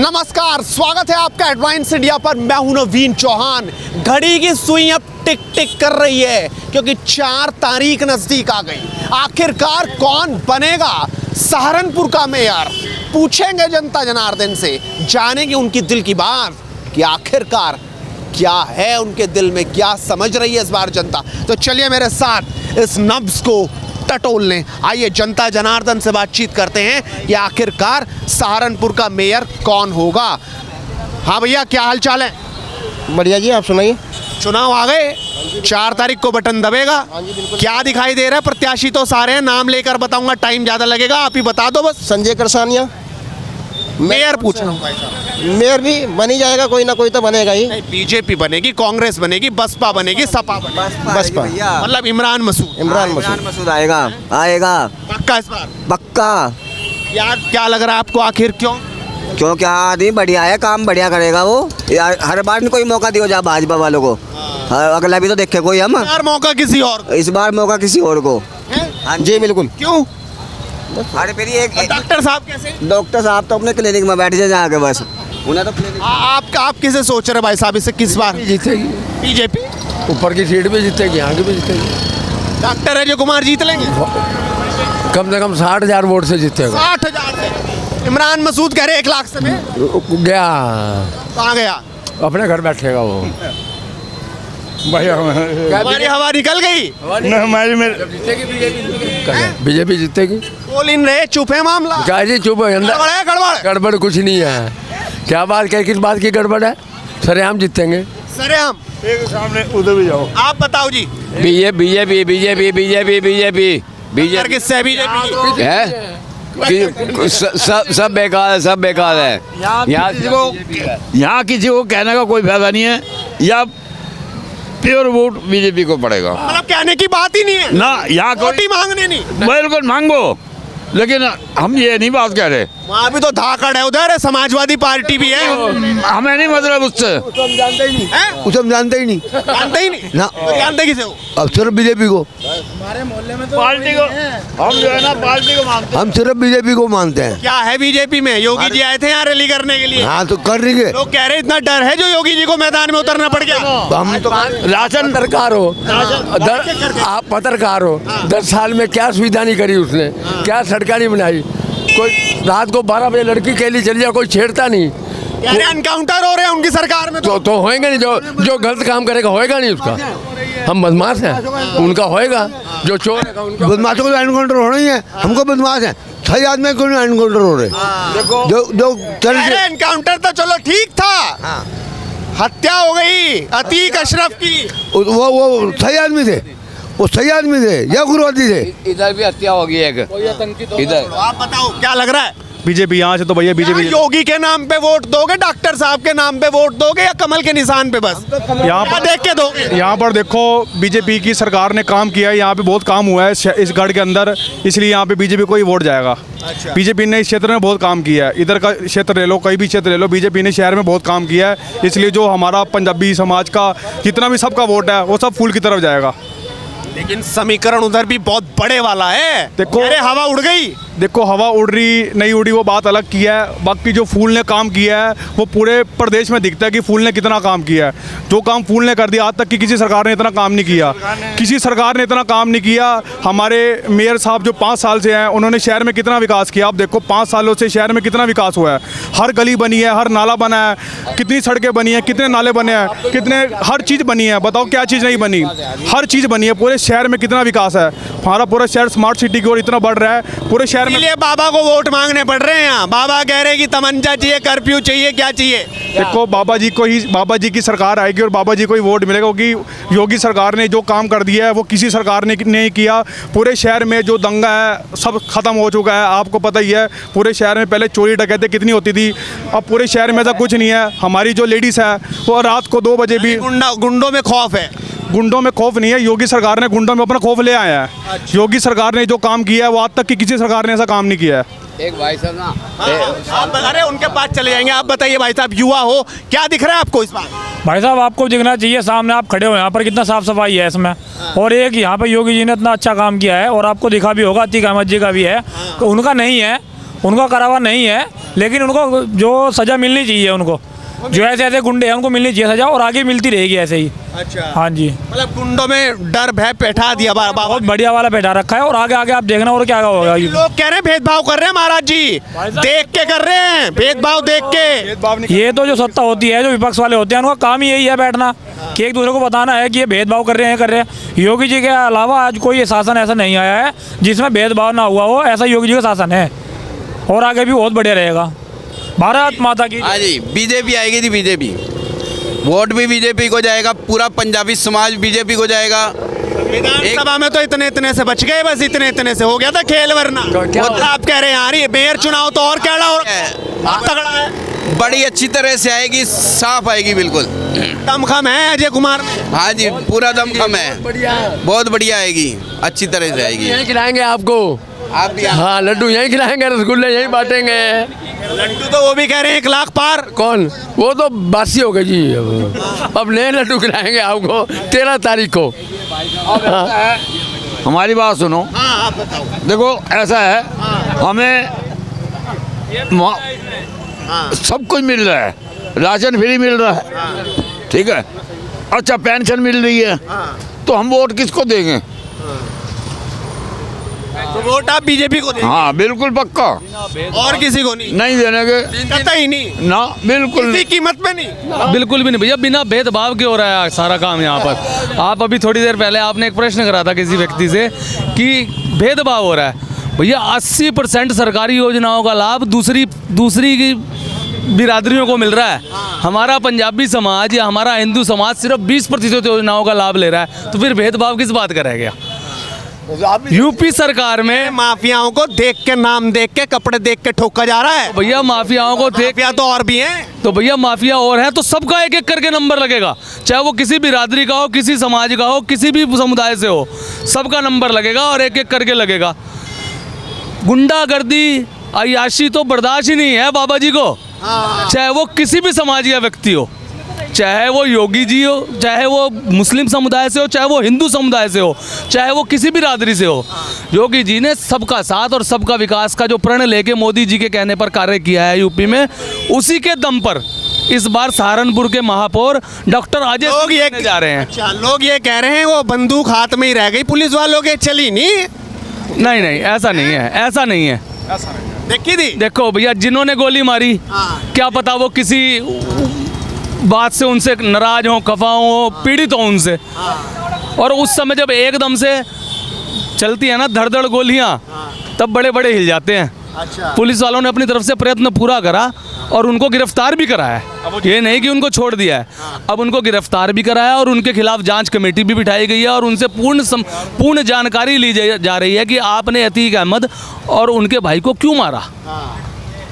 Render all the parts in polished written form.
नमस्कार, स्वागत है आपका एडवांस इंडिया पर। मैं हूं नवीन चौहान। घड़ी की सुई अब टिक टिक कर रही है क्योंकि 4 तारीख नजदीक आ गई। आखिरकार कौन बनेगा सहारनपुर का मेयर? पूछेंगे जनता जनार्दन से, जानेंगे उनकी दिल की बात कि आखिरकार क्या है उनके दिल में, क्या समझ रही है इस बार जनता। तो चलिए मेरे साथ इस नब्ज को टटोलने आइए, जनता जनार्दन से बातचीत करते हैं कि आखिरकार सहारनपुर का मेयर कौन होगा। हाँ भैया, क्या हाल चाल है? बढ़िया जी, आप सुनाइए। चुनाव आ गए, 4 तारीख को बटन दबेगा। क्या दिखाई दे रहा है? प्रत्याशी तो सारे हैं, नाम लेकर बताऊंगा, टाइम ज्यादा लगेगा, आप ही बता दो बस। संजय करसानिया मेयर पूछ रहा हूँ भाई साहब। मेयर भी बन ही जाएगा, कोई ना कोई तो बनेगा ही। बीजेपी बनेगी, कांग्रेस बनेगी, बसपा बनेगी, सपा बनेगी, बसपा मतलब इमरान मसूद। इमरान मसूद आएगा पक्का इस बार? पक्का। यार क्या लग रहा है आपको, आखिर क्यों? क्योंकि आदमी बढ़िया है, काम बढ़िया करेगा वो। यार हर बार कोई मौका दियो जा भाजपा वालों को, अगला भी तो देखे कोई हम। यार मौका किसी और को। इस बार मौका किसी और को। हैं? जी बिल्कुल। क्यों? अरे फिर एक डॉक्टर साहब कैसे? डॉक्टर साहब तो अपने क्लिनिक में बैठ जाके बस, उन्हें तो क्लिनिक। आप किसे सोच रहे भाई साहब, इससे किस बार जीतेगी, बीजेपी ऊपर की सीट भी जीतेगी, यहाँ की भी जीतेगी। डॉक्टर अजय कुमार जीत लेंगे कम से कम 60,000 वोट से जीतेगा। 60,000 से? इमरान मसूद कह रहे 1 लाख से में गया, कहाँ गया? अपने घर बैठेगा वो। हमारी हवा निकल गई। हमारी बीजेपी जीतेगी। बोल इन रहे, चुप है मामला। क्या जी चुप है? गड़बड़ है, गड़बड़। गड़बड़ कुछ नहीं है। क्या बात क्या, किस बात की गड़बड़ है? सरेआम जीतेंगे। सरेआम? सामने उधर भी जाओ। आप बताओ जी। बीजेपी किससे है? बीजेपी है सब बेकार है, सब बेकार है। यहाँ किसी को कहने का कोई फायदा नहीं है, या प्योर वोट बीजेपी को पड़ेगा। मतलब कहने की बात ही नहीं है ना, यहाँ वोट ही मांगने नहीं। बिल्कुल मांगो, लेकिन हम ये नहीं बात कह रहे। वहाँ भी तो धाकड़ है, उधर है समाजवादी पार्टी भी है। हमें नहीं मतलब उससे, हम जानते ही नहीं। हैं? उसे हम जानते ही नहीं। जानते ही नहीं ना। तो जानते किसे हो? अब सिर्फ बीजेपी को, पार्टी को हम जो है ना पार्टी को मानते हम सिर्फ बीजेपी को मानते हैं। क्या है बीजेपी में? योगी जी आए थे यहाँ रैली करने के लिए। हाँ तो कर रही है। लोग कह रहे इतना डर है जो योगी जी को मैदान में उतरना पड़ गया। हम तो राशन पत्रकार हो, आप पत्रकार हो, 10 साल में क्या सुविधा नहीं करी उसने, क्या सड़कें नहीं बनाई। कोई रात को 12 बजे लड़की के लिए चली जाए, कोई छेड़ता नहीं। यार एनकाउंटर हो रहे हैं उनकी सरकार में तो होएगा नहीं, जो गलत काम करेगा होएगा नहीं उसका। हम बदमाश हैं, उनका होएगा। जो चोर है उनका, बदमाशों को एनकाउंटर होना ही है। हमको बदमाश है, सही आदमी को एनकाउंटर हो रहे। जो एनकाउंटर तो चलो ठीक था, हत्या हो गई अतीक अशरफ की, वो सही आदमी थे, वो सही आदमी थे या गुरुवादी थे? इधर भी हत्या होगी एक इधर। आप बताओ क्या लग रहा है? बीजेपी यहाँ से तो भैया बीजेपी। योगी के नाम पे वोट दोगे, डॉक्टर साहब के नाम पे वोट दोगे, या कमल के निशान पे बस यहाँ पर देख के दोगे? यहाँ पर देखो, बीजेपी की सरकार ने काम किया है, यहाँ पे बहुत काम हुआ है इस गढ़ के अंदर, इसलिए यहाँ पे बीजेपी को ही वोट जाएगा। बीजेपी ने इस क्षेत्र में बहुत काम किया है, इधर का क्षेत्र ले लो, कहीं भी क्षेत्र ले लो, बीजेपी ने शहर में बहुत काम किया है, इसलिए जो हमारा पंजाबी समाज का जितना भी सबका वोट है वो सब फूल की तरफ जाएगा। लेकिन समीकरण उधर भी बहुत बड़े वाला है। देखो, अरे हवा उड़ गई। देखो, हवा उड़ रही नहीं उड़ी वो बात अलग की है, बाकी जो फूल ने काम किया है वो पूरे प्रदेश में दिखता है कि फूल ने कितना काम किया है। जो काम फूल ने कर दिया, आज तक की किसी सरकार ने इतना काम नहीं किया, किसी सरकार ने इतना काम नहीं किया। हमारे मेयर साहब जो 5 साल से हैं, उन्होंने शहर में कितना विकास किया। आप देखो 5 सालों से शहर में कितना विकास हुआ है। हर गली बनी है, हर नाला बना है, कितनी सड़कें बनी हैं, कितने नाले बने हैं, कितने हर चीज़ बनी है। बताओ क्या चीज़ नहीं बनी? हर चीज़ बनी है। पूरे शहर में कितना विकास है, हमारा पूरा शहर स्मार्ट सिटी की ओर इतना बढ़ रहा है पूरे शहर में। इसलिए बाबा को वोट मांगने पड़ रहे हैं यहाँ। बाबा कह रहे हैं कि तमंचा चाहिए, कर्फ्यू चाहिए, क्या चाहिए? देखो, बाबा जी की सरकार आएगी और बाबा जी को ही वोट मिलेगा, क्योंकि योगी सरकार ने जो काम कर दिया है वो किसी सरकार ने नहीं किया। पूरे शहर में जो दंगा है सब खत्म हो चुका है, आपको पता ही है। पूरे शहर में पहले चोरी डकैती कितनी होती थी, अब पूरे शहर में ऐसा कुछ नहीं है। हमारी जो लेडीज़ है वो रात को 2 बजे भी, गुंडों में खौफ है। गुंडों में खौफ नहीं है, योगी सरकार ने गुंडों में अपना खौफ ले आया है। योगी सरकार ने जो काम किया है वो आज तक की किसी सरकार ने ऐसा काम नहीं किया है। एक भाई साहब ना, अरे उनके पास चले जाएंगे। आप बताइए भाई साहब, युवा हो, क्या दिख रहा है आपको इस बार? भाई साहब आपको दिखना चाहिए, सामने आप खड़े हो, यहाँ पर कितना साफ सफाई है इसमें। और एक यहाँ पे योगी जी ने इतना अच्छा काम किया है, और आपको दिखा भी होगा अतीक अहमद जी का भी है, तो उनका नहीं है। उनका करा हुआ नहीं है, लेकिन उनको जो सज़ा मिलनी चाहिए, उनको जो ऐसे ऐसे गुंडे हैं उनको मिलनी चाहिए सज़ा, और आगे मिलती रहेगी ऐसे ही। अच्छा, हाँ जी, मतलब गुंडों में डर भय बैठा दिया बाबा। बहुत बढ़िया वाला बैठा रखा है, और आगे आगे आप देखना और क्या होगा। लोग कह रहे हैं भेदभाव कर रहे हैं महाराज जी, देख के कर रहे हैं भेदभाव, देख के। ये तो जो सत्ता होती है, जो विपक्ष वाले होते हैं, उनका काम ही यही है बैठना, कि एक दूसरे को बताना है कि ये भेदभाव कर रहे हैं। योगी जी के अलावा आज कोई शासन ऐसा नहीं आया है जिसमें भेदभाव ना हुआ हो, ऐसा योगी जी का शासन है, और आगे भी बहुत बढ़िया रहेगा। भारत माता की। हाँ जी, बीजेपी आएगी थी, बीजेपी वोट भी बीजेपी को जाएगा, पूरा पंजाबी समाज बीजेपी को जाएगा। विधानसभा में तो इतने इतने से बच गए, बस इतने इतने से हो गया था खेल, वरना आप कह रहे हैं यार ये मेयर चुनाव तो और कैड़ा और तगड़ा है। बड़ी अच्छी तरह से आएगी, साफ आएगी, बिल्कुल दमखम है अजय कुमार में। हाँ जी, पूरा दमखम है, बहुत बढ़िया आएगी, अच्छी तरह से आएगी। यहीं खिलाएंगे आपको, आप भी हाँ लड्डू यहीं खिलाएंगे, रसगुल्ले यहीं बांटेंगे। लड्डू तो वो भी कह रहे हैं 1 लाख पार। कौन? वो तो बासी हो गई जी, अब नए लड्डू खिलाएंगे आपको 13 तारीख को। हमारी बात सुनो। हाँ आप बताओ। देखो ऐसा है, हमें सब कुछ मिल रहा है, राशन फ्री मिल रहा है, ठीक है, अच्छा पेंशन मिल रही है, तो हम वोट किसको देंगे? तो वोट आप बीजेपी को देंगे? हाँ बिल्कुल पक्का, और किसी को नहीं? नहीं देने के, कतई नहीं ना बिल्कुल किसी कीमत पे नहीं। बिल्कुल भी नहीं भैया, बिना भेदभाव के हो रहा है सारा काम यहाँ पर। आप अभी थोड़ी देर पहले आपने एक प्रश्न करा था किसी व्यक्ति से कि भेदभाव हो रहा है, भैया 80% सरकारी योजनाओं का लाभ दूसरी की बिरादरियों को मिल रहा है। हमारा पंजाबी समाज या हमारा हिंदू समाज सिर्फ 20% योजनाओं का लाभ ले रहा है, तो फिर भेदभाव किस बात का रह गया? यूपी सरकार में माफियाओं को देख के, नाम देख के, कपड़े देख के ठोका जा रहा है। भैया माफियाओं को देख, माफिया तो और भी हैं। तो भैया माफिया और है तो सबका एक एक करके नंबर लगेगा, चाहे वो किसी बिरादरी का हो, किसी समाज का हो, किसी भी समुदाय से हो, सबका नंबर लगेगा और एक एक करके लगेगा। गुंडागर्दी अय्याशी तो बर्दाश्त ही नहीं है बाबा जी को, चाहे वो किसी भी समाज का व्यक्ति हो, चाहे वो योगी जी हो, चाहे वो मुस्लिम समुदाय से हो, चाहे वो हिंदू समुदाय से हो, चाहे वो किसी भी बिरादरी से हो। योगी जी ने सबका साथ और सबका विकास का जो प्रण लेके मोदी जी के कहने पर कार्य किया है यूपी में, उसी के दम पर इस बार सहारनपुर के महापौर डॉक्टर अजय लोग ये सिंह जा रहे हैं। अच्छा, लोग ये कह रहे हैं वो बंदूक हाथ में ही रह गई पुलिस वालों के, चली नहीं। नहीं नहीं, ऐसा नहीं है, ऐसा नहीं है। देखी थी? देखो भैया, जिन्होंने गोली मारी, क्या पता वो किसी बात से उनसे नाराज हो, खफा हो, पीड़ित हो उनसे, और उस समय जब एकदम से चलती है ना धड़-धड़ गोलियां, तब बड़े बड़े हिल जाते हैं। अच्छा। पुलिस वालों ने अपनी तरफ से प्रयत्न पूरा करा और उनको गिरफ्तार भी कराया है, ये नहीं कि उनको छोड़ दिया है, अब उनको गिरफ्तार भी कराया और उनके खिलाफ जांच कमेटी भी बिठाई गई है और उनसे पूर्ण जानकारी ली जा रही है कि आपने अतीक अहमद और उनके भाई को क्यों मारा,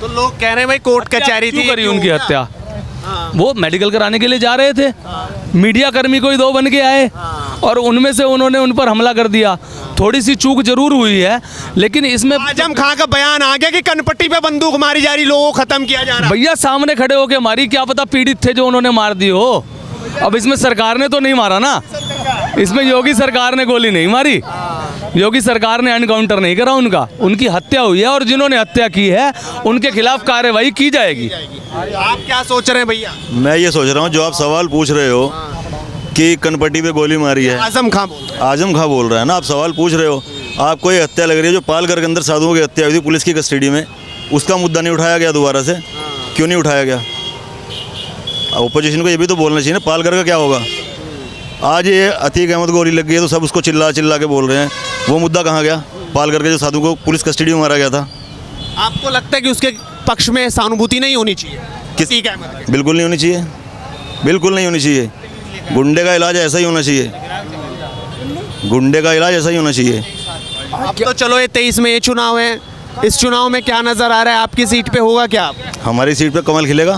तो लोग कह रहे हैं भाई कोर्ट कचहरी क्यों थी, करी क्यों उनकी हुआ? हत्या। वो मेडिकल कराने के लिए जा रहे थे, मीडिया कर्मी कोई 2 बन के आए और उनमें से उन्होंने उन पर हमला कर दिया। थोड़ी सी चूक जरूर हुई है, लेकिन इसमें आजम खां का बयान आ गया कि कनपट्टी पे बंदूक मारी जा रही, लोगों को खत्म किया जा रहा है। भैया सामने खड़े होके मारी, क्या पता पीड़ित थे जो उन्होंने मार दी हो। अब इसमें सरकार ने तो नहीं मारा ना, इसमें योगी सरकार ने गोली नहीं मारी, योगी सरकार ने एनकाउंटर नहीं करा उनका, उनकी हत्या हुई है और जिन्होंने हत्या की है उनके खिलाफ कार्रवाई की जाएगी। आप क्या सोच रहे हैं भैया? मैं ये सोच रहा हूँ, जो आप सवाल पूछ रहे हो कि कनपट्टी पे गोली मारी है, आजम खां बोल रहा है ना, आप सवाल पूछ रहे हो, आपको ये हत्या लग रही है जो पालघर के अंदर साधुओं की हत्या हुई थी पुलिस की कस्टडी में, उसका मुद्दा नहीं उठाया गया दोबारा से? क्यों नहीं उठाया गया? ओपोजिशन को ये भी तो बोलना चाहिए ना, पालघर का क्या होगा? आज ये अतीक अहमद गोली लग गई है तो सब उसको चिल्ला के बोल रहे हैं, वो मुद्दा कहाँ गया? पालघर के जो साधु को पुलिस कस्टडी में मारा गया था। आपको लगता है कि उसके पक्ष में सहानुभूति नहीं होनी चाहिए? अतीक अहमद की? बिल्कुल नहीं होनी चाहिए, बिल्कुल नहीं होनी चाहिए। गुंडे का इलाज ऐसा ही होना चाहिए, गुंडे का इलाज ऐसा ही होना चाहिए। अब तो चलो ये 23 में ये चुनाव है, इस चुनाव में क्या नजर आ रहा है? आपकी सीट पे होगा क्या? हमारी सीट पे कमल खिलेगा,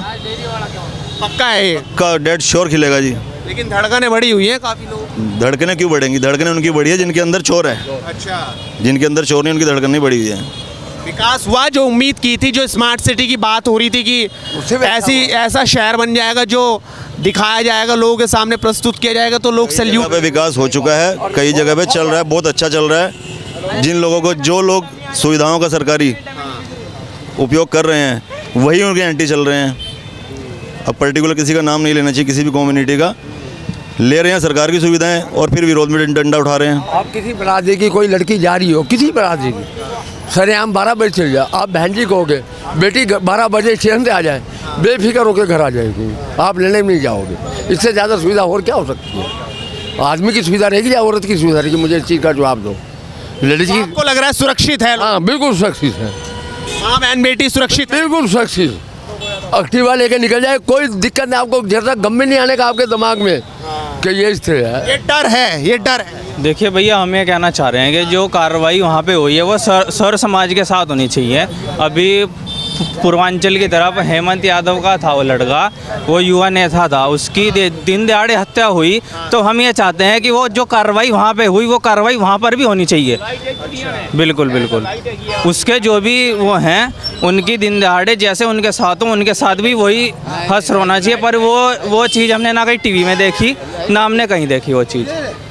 पक्का है ये? का डेड श्योर खिलेगा जी। लेकिन धड़कनें बढ़ी हुई हैं काफी लोग। धड़कनें क्यों बढ़ेंगी? धड़कनें उनकी बढ़ी है जिनके अंदर चोर है। अच्छा, जिनके अंदर चोर नहीं, उनकी धड़कन नहीं बढ़ी हुई है। विकास हुआ जो उम्मीद की थी, जो स्मार्ट सिटी की बात हो रही थी कि ऐसा शहर बन जाएगा जो दिखाया जाएगा, लोगों के सामने प्रस्तुत किया जाएगा, तो लोग सैल्यूट। पे विकास हो चुका है, कई जगह पे चल रहा है, बहुत अच्छा चल रहा है। जिन लोगों को, जो लोग सुविधाओं का सरकारी उपयोग कर रहे हैं वही उनके एंटी चल रहे हैं। अब पर्टिकुलर किसी का नाम नहीं लेना चाहिए, किसी भी कम्युनिटी का, ले रहे हैं सरकार की सुविधाएं और फिर विरोध में डंडा उठा रहे हैं। आप किसी बरादरी की कोई लड़की जा रही हो, किसी बरादरी की, सरेआम 12 बजे चल जाए, आप बहन जी कहोगे बेटी 12 बजे स्टेशन से आ जाए, बेफिक्र होकर घर आ जाएगी, आप लेने में नहीं जाओगे। इससे ज़्यादा सुविधा और क्या हो सकती है? आदमी की सुविधा रहेगी या औरत की सुविधा रहेगी? मुझे इस चीज़ का जवाब दो। लड़की आपको लग रहा है सुरक्षित है? हाँ बिल्कुल सुरक्षित है, माँ बहन बेटी सुरक्षित है? बिल्कुल सुरक्षित। एक्टिवा लेके निकल जाए, कोई दिक्कत नहीं, आपको जैसा गम में नहीं आने का आपके दिमाग में कि ये स्थिति है। ये डर है, ये डर है। देखिए भैया, हम ये कहना चाह रहे हैं कि जो कार्रवाई वहाँ पे हुई है वो सर समाज के साथ होनी चाहिए। अभी पूर्वांचल की तरफ हेमंत यादव का था वो लड़का, वो युवा नेता था, उसकी दिन दहाड़े हत्या हुई। तो हम ये चाहते हैं कि वो जो कार्रवाई वहाँ पे हुई वो कार्रवाई वहाँ पर भी होनी चाहिए। बिल्कुल बिल्कुल, उसके जो भी वो हैं उनकी दिन दहाड़े जैसे उनके साथ हो उनके साथ भी वही हश्र होना चाहिए। पर वो चीज़ हमने ना कहीं टीवी में देखी ना हमने कहीं देखी वो चीज़।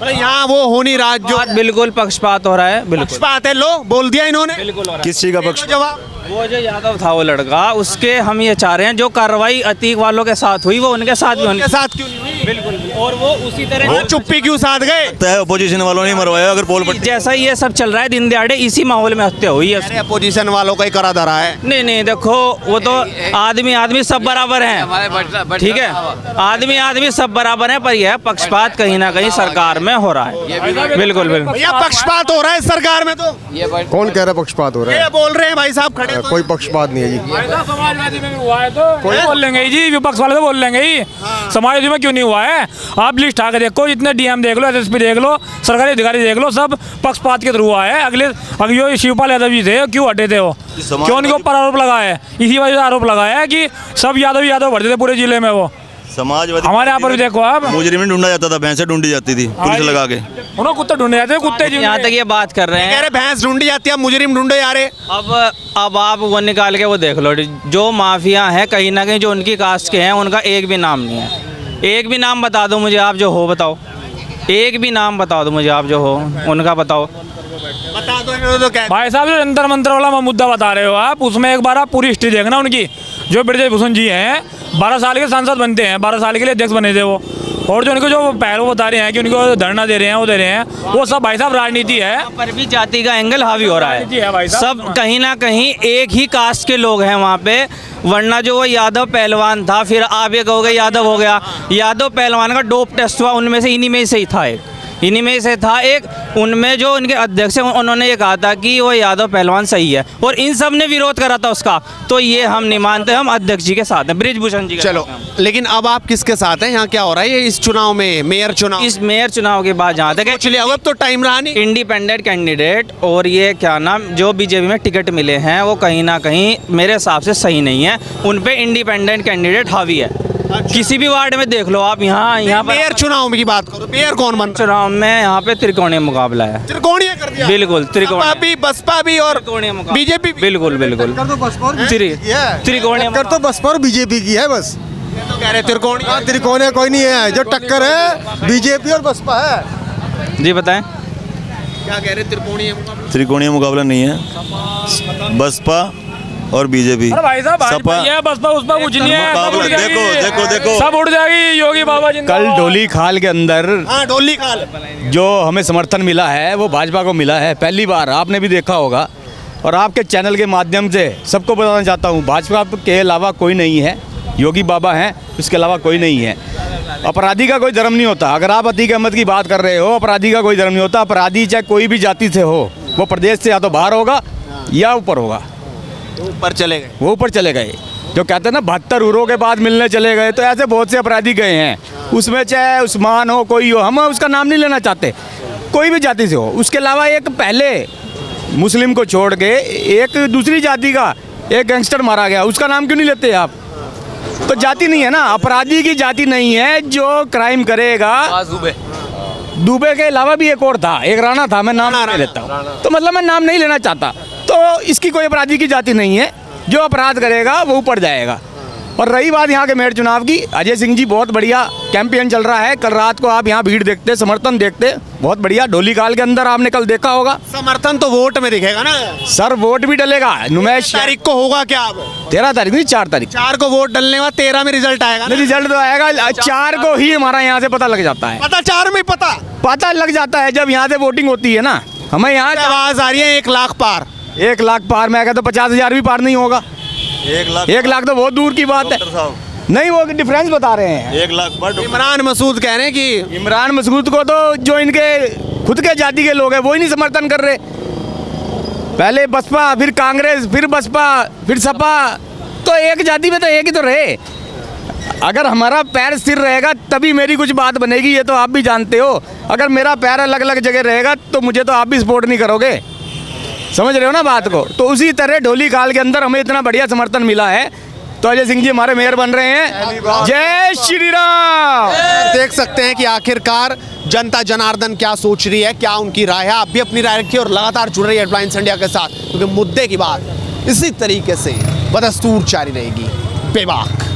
यहाँ वो हो नहीं रहा जो बिल्कुल पक्षपात हो रहा है। बिल्कुल पक्षपात है, लो बोल दिया इन्होंने। बिल्कुल हो रहा है। किस चीज़ का पक्ष? जवाब वो जो यादव था वो लड़का, उसके हम ये चाह रहे हैं जो कार्रवाई अतीक वालों के साथ हुई वो उनके साथ भी होनी। उनके साथ क्यों नहीं हुई? बिल्कुल, और वो उसी तरह वो चुप्पी क्यों साध गए? अपोजिशन वालों ने मरवाया। अगर पोल पट्टी जैसा ये सब चल रहा है दिन दहाड़े इसी माहौल में हत्या हुई है। अरे अपोजिशन वालों का ही करा धरा है। नहीं देखो, वो तो आदमी सब बराबर हैं, ठीक है, आदमी सब बराबर हैं, पर यह पक्षपात कहीं ना कहीं सरकार में हो रहा है। बिल्कुल बिल्कुल भैया पक्षपात हो रहा है सरकार में, तो कौन कह रहा है पक्षपात हो रहा ये बोल रहे हैं भाई साहब खड़े तो। कोई पक्षपात नहीं है जी। समाजवादी में भी हुआ है तो कोई बोल लेंगे जी, विपक्ष वाले तो बोल लेंगे ही। समाजवादी में क्यों नहीं हुआ है? आप लिस्ट आके देखो, जितने डीएम देख लो, एसएसपी देख लो, सरकारी अधिकारी देख लो, सब पक्षपात के थ्रू हुआ है। अगले जो शिवपाल यादव जी थे क्यों हटे थे? वो क्यों उनके ऊपर आरोप लगाया है? इसी वजह से आरोप लगाया है कि सब यादव भरते थे पूरे जिले में। वो समाजवादी हमारे यहाँ पर भी देखो आप, मुजरिम ढूंढा जाता था, भैंसें ढूंढी जाती थी पुलिस लगा के। उन्होंने कुत्ते ढूंढे जाते हैं, कुत्ते यहाँ तक ये बात कर रहे कह हैं। रहे भैंस ढूंढी जाती है, मुजरिम ढूंढे जा रहे। अब आप वो निकाल के वो देख लो, जो माफिया हैं कहीं ना कहीं जो उनकी कास्ट के हैं उनका एक भी नाम नहीं है। एक भी नाम बता दो मुझे, आप जो हो बताओ, एक भी नाम बता दो मुझे, आप जो हो उनका बताओ। बता दो तो क्या? भाई साहब, जो जंतर मंतर वाला मुद्दा बता रहे हो आप, उसमें एक बार आप पूरी हिस्ट्री देखना उनकी। जो ब्रजेश भूषण जी हैं 12 साल के सांसद बनते हैं, 12 साल के लिए अध्यक्ष बने थे वो, और जो उनको जो पैरों बता रहे हैं कि उनको धरना दे रहे हैं, वो दे रहे हैं, वो सब भाई साहब राजनीति है। पर भी जाति का एंगल हावी हो रहा है, सब कहीं ना कहीं एक ही कास्ट के लोग हैं वहाँ पे। वरना जो वो यादव पहलवान था, फिर आप ये कहोगे यादव हो गया, यादव पहलवान का डोप टेस्ट हुआ, उनमें से इन्हीं में से ही था एक, इन्हीं में से था एक। उनमें जो उनके अध्यक्ष हैं उन्होंने ये कहा था कि वो यादव पहलवान सही है, और इन सब ने विरोध करा था उसका। तो ये हम नहीं मानते, हम अध्यक्ष जी के साथ हैं, ब्रिजभूषण जी के चलो, साथ हैं। लेकिन अब आप किसके साथ हैं? यहाँ क्या हो रहा है ये इस चुनाव में, मेयर चुनाव? इस मेयर चुनाव के बाद जहाँ तक चलिए अब तो टाइम रहा नहीं। इंडिपेंडेंट कैंडिडेट और ये क्या नाम जो बीजेपी में टिकट मिले हैं वो कहीं ना कहीं मेरे हिसाब से सही नहीं है। उन पे इंडिपेंडेंट कैंडिडेट हावी है। किसी भी वार्ड में देख लो आप, यहाँ पर मेयर चुनाव की बात करो, मेयर कौन बन? चुनाव में यहाँ पे त्रिकोणीय मुकाबला है। त्रिकोणीय कर दिया? बिल्कुल त्रिकोणीय, भी बसपा भी और बीजेपी। बिल्कुल बिल्कुल त्रिकोणीय टक्कर तो बसपा और बीजेपी की है बस। तो कह रहे त्रिकोणीय। त्रिकोणीय कोई नहीं है, जो टक्कर है बीजेपी और बसपा है। जी बताएं क्या कह रहे? त्रिकोणीय मुकाबला नहीं है, बसपा और बीजेपी। अरे भाई साहब, सपा बसपा उसपा कुछ नहीं है, सब उड़ जाएगी। देखो सब उड़ जाएगी। योगी बाबा जी कल डोली खाल के अंदर हाँ, डोली खाल जो हमें समर्थन मिला है वो भाजपा को मिला है, पहली बार। आपने भी देखा होगा, और आपके चैनल के माध्यम से सबको बताना चाहता हूँ, भाजपा के अलावा कोई नहीं है, योगी बाबा हैं, इसके अलावा कोई नहीं है। अपराधी का कोई धर्म नहीं होता। अगर आप अतीक अहमद की बात कर रहे हो, अपराधी का कोई धर्म नहीं होता। अपराधी चाहे कोई भी जाति से हो, वो प्रदेश से या तो बाहर होगा या ऊपर होगा। ऊपर चले गए, वो ऊपर चले गए। जो कहते हैं ना 72 उरों के बाद मिलने चले गए, तो ऐसे बहुत से अपराधी गए हैं। उसमें चाहे उस्मान हो, कोई हो, हम उसका नाम नहीं लेना चाहते, कोई भी जाति से हो। उसके अलावा एक पहले मुस्लिम को छोड़ के एक दूसरी जाति का एक गैंगस्टर मारा गया, उसका नाम क्यों नहीं लेते आप? तो जाति नहीं है ना, अपराधी की जाति नहीं है जो क्राइम करेगा। दुबे के अलावा भी एक और था, एक राणा था, मैं नाम नहीं लेता हूँ, तो मतलब मैं नाम नहीं लेना चाहता। तो इसकी कोई अपराधी की जाति नहीं है, जो अपराध करेगा वो ऊपर जाएगा। और रही बात यहाँ के मेयर चुनाव की, अजय सिंह जी बहुत बढ़िया कैंपेन चल रहा है। कल रात को आप यहाँ भीड़ देखते, समर्थन देखते, बहुत बढ़िया। ढोली काल के अंदर आपने कल देखा होगा। समर्थन तो वोट में दिखेगा ना सर, वोट भी डलेगा। नुमाइश तारीख को होगा क्या? अब 13 तारीख नहीं, 4 तारीख। 4 को वोट डलने के बाद 13 में रिजल्ट आएगा ना? रिजल्ट तो आएगा 4 को ही, हमारा यहाँ से पता लग जाता है। पता 4 में पता लग जाता है जब यहाँ से वोटिंग होती है ना। हमें यहाँ आवाज आ रही है 1 लाख पार। 1 लाख पार, मैं कहता 50,000 भी पार नहीं होगा। 1 लाख तो बहुत दूर की बात है। नहीं, वो डिफरेंस बता रहे हैं। 1 लाख पर इमरान मसूद कह रहे हैं कि इमरान मसूद को तो जो इनके खुद के जाति के लोग हैं वो ही नहीं समर्थन कर रहे। पहले बसपा, फिर कांग्रेस, फिर बसपा, फिर सपा, तो एक जाति में तो एक ही तो रहे। अगर हमारा पैर स्थिर रहेगा तभी मेरी कुछ बात बनेगी, ये तो आप भी जानते हो। अगर मेरा पैर अलग अलग जगह रहेगा तो मुझे तो आप भी सपोर्ट नहीं करोगे। समझ रहे हो ना बात को? तो उसी तरह ढोली काल के अंदर हमें इतना बढ़िया समर्थन मिला है, तो अजय सिंह जी हमारे मेयर बन रहे हैं। जय श्री राम। देख सकते हैं कि आखिरकार जनता जनार्दन क्या सोच रही है, क्या उनकी राय है। आप भी अपनी राय रखिए और लगातार जुड़ रही है हेडलाइंस इंडिया के साथ, क्योंकि मुद्दे की बात इसी तरीके से बदस्तूर जारी रहेगी। बेबाक।